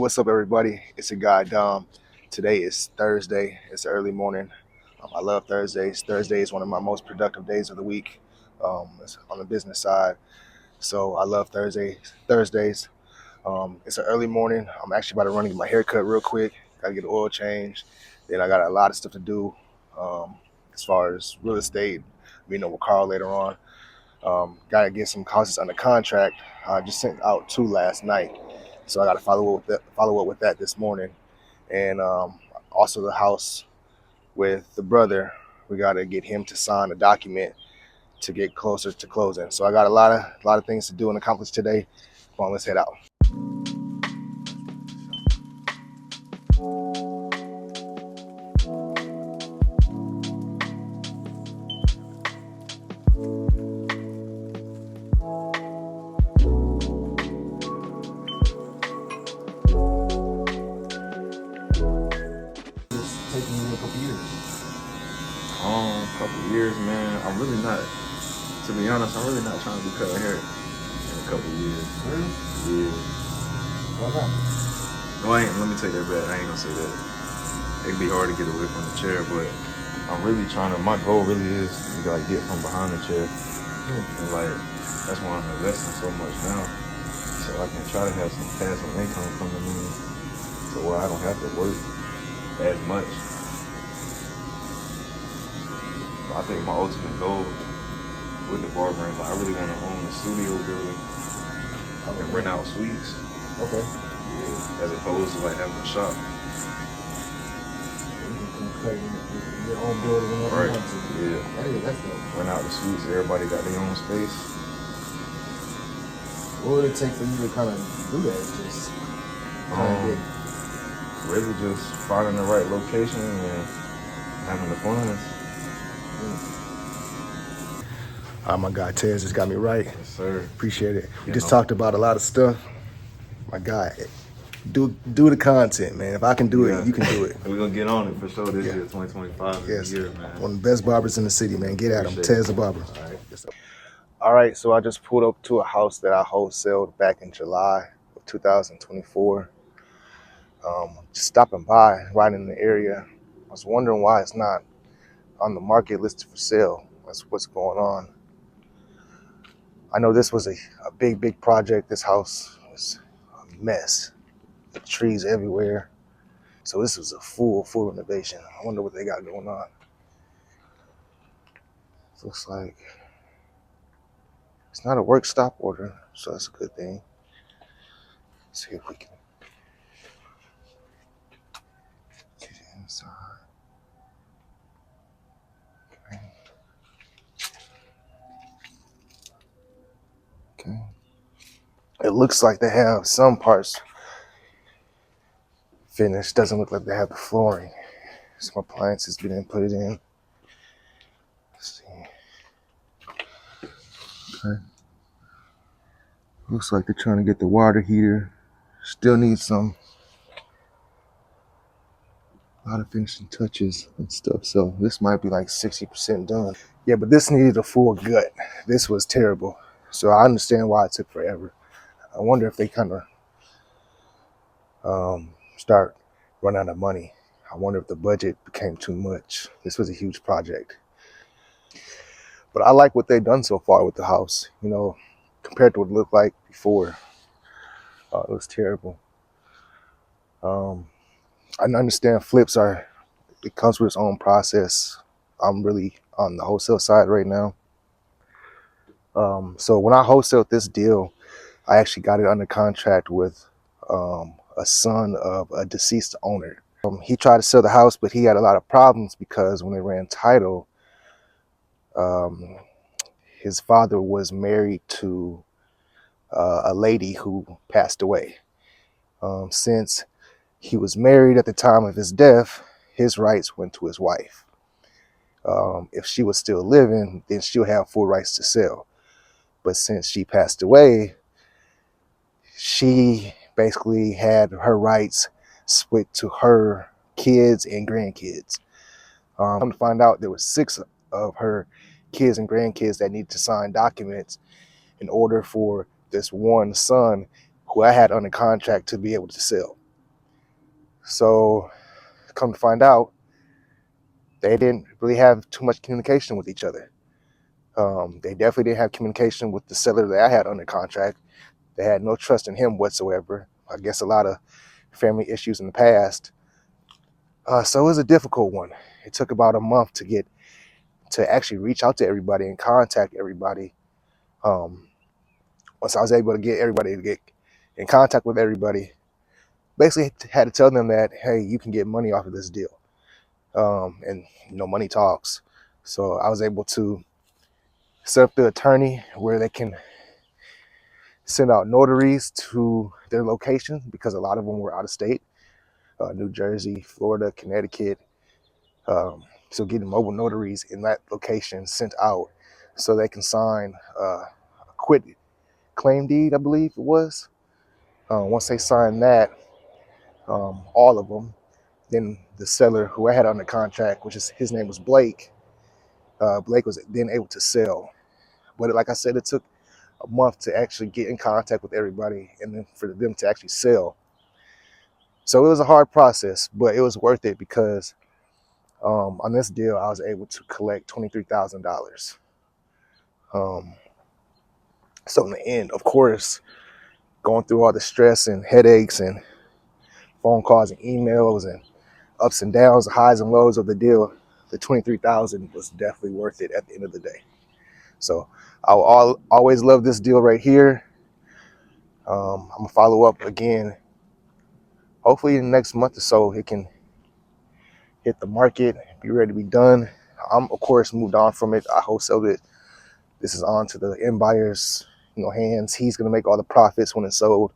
what's up, everybody? It's your guy Dom. Today is Thursday. It's early morning. I love Thursdays. Thursday is one of my most productive days of the week. It's on the business side, so I love Thursdays. It's an early morning. I'm actually about to run and get my hair cut real quick. Got to get the oil change. Then I got a lot of stuff to do um, as far as real estate. Meeting up with Carl later on. Got to get some houses under contract. I just sent out 2 last night, so I got to follow up with that this morning. And also the house with the brother, we got to get him to sign a document to get closer to closing. So I got a lot of things to do and accomplish today. Come on, let's head out. Taking you a couple years. Couple years, man. I'm really not, to be honest, I'm really not trying to be cutting hair in a couple years. Really? Yeah. Why not? No, let me take that back. I ain't gonna say that. It'd be hard to get away from the chair, but I'm really trying to, my goal really is to like get from behind the chair. And like, that's why I'm investing so much now. So I can try to have some passive income coming in to where I don't have to work as much. I think my ultimate goal with the barbering, like I really want to own a studio building and rent out suites. Okay. Yeah, as opposed to like having a shop. You can cut your own building whenever you want to. Yeah. Hey, that's dope. Rent out the suites. Everybody got their own space. What would it take for you to kind of do that? Just Really just finding the right location and having the funds. My guy Tez just got me right. Yes, sir. Appreciate it. We Yeah, just no. talked about a lot of stuff. My guy, do the content, man. If I can do it, you can do it. We're gonna get on it for sure this year, 2025 Yes. is the year, man. One of the best barbers in the city, man. Get at him. Appreciate Tez it. the barber. All right. All right, so I just pulled up to a house that I wholesaled back in July of 2024. Just stopping by right in the area. I was wondering why it's not on the market listed for sale. That's what's going on. I know this was a big project. This house was a mess. The trees everywhere. So this was a full renovation. I wonder what they got going on. Looks like it's not a work stop order, so that's a good thing. Let's see if we can get inside. Okay. It looks like they have some parts finished. Doesn't look like they have the flooring. Some appliances didn't put it in. Let's see. Okay. Looks like they're trying to get the water heater. Still needs a lot of finishing touches and stuff. So this might be like 60% done. Yeah, but this needed a full gut. This was terrible. So I understand why it took forever. I wonder if they kind of start running out of money. I wonder if the budget became too much. This was a huge project. But I like what they've done so far with the house, you know, compared to what it looked like before. It was terrible. I understand it comes with its own process. I'm really on the wholesale side right now. So when I wholesaled this deal, I actually got it under contract with a son of a deceased owner. He tried to sell the house, but he had a lot of problems because when they ran title, his father was married to a lady who passed away. Since he was married at the time of his death, his rights went to his wife. If she was still living, then she'll have full rights to sell. But since she passed away, she basically had her rights split to her kids and grandkids. Come to find out, there were 6 of her kids and grandkids that needed to sign documents in order for this one son who I had under contract to be able to sell. So come to find out, they didn't really have too much communication with each other. They definitely didn't have communication with the seller that I had under contract. They had no trust in him whatsoever. I guess a lot of family issues in the past. So it was a difficult one. It took about a month to actually reach out to everybody and contact everybody. Um, Once I was able to get everybody to get in contact with everybody, basically had to tell them that, hey, you can get money off of this deal. And money talks. So I was able to set up the attorney where they can send out notaries to their locations, because a lot of them were out of state, New Jersey, Florida, Connecticut. So getting mobile notaries in that location sent out so they can sign a quit claim deed, I believe it was. Once they signed that, all of them, then the seller who I had under contract, which is his name was Blake, Blake was then able to sell. But like I said, it took a month to actually get in contact with everybody and then for them to actually sell. So it was a hard process, but it was worth it because on this deal, I was able to collect $23,000. Um, so in the end, of course, going through all the stress and headaches and phone calls and emails and ups and downs, the highs and lows of the deal, the 23,000 was definitely worth it at the end of the day. So I'll always love this deal right here. I'm gonna follow up again. Hopefully in the next month or so, it can hit the market, be ready to be done. I'm of course moved on from it. I wholesaled it. This is on to the end buyer's, hands. He's gonna make all the profits when it's sold.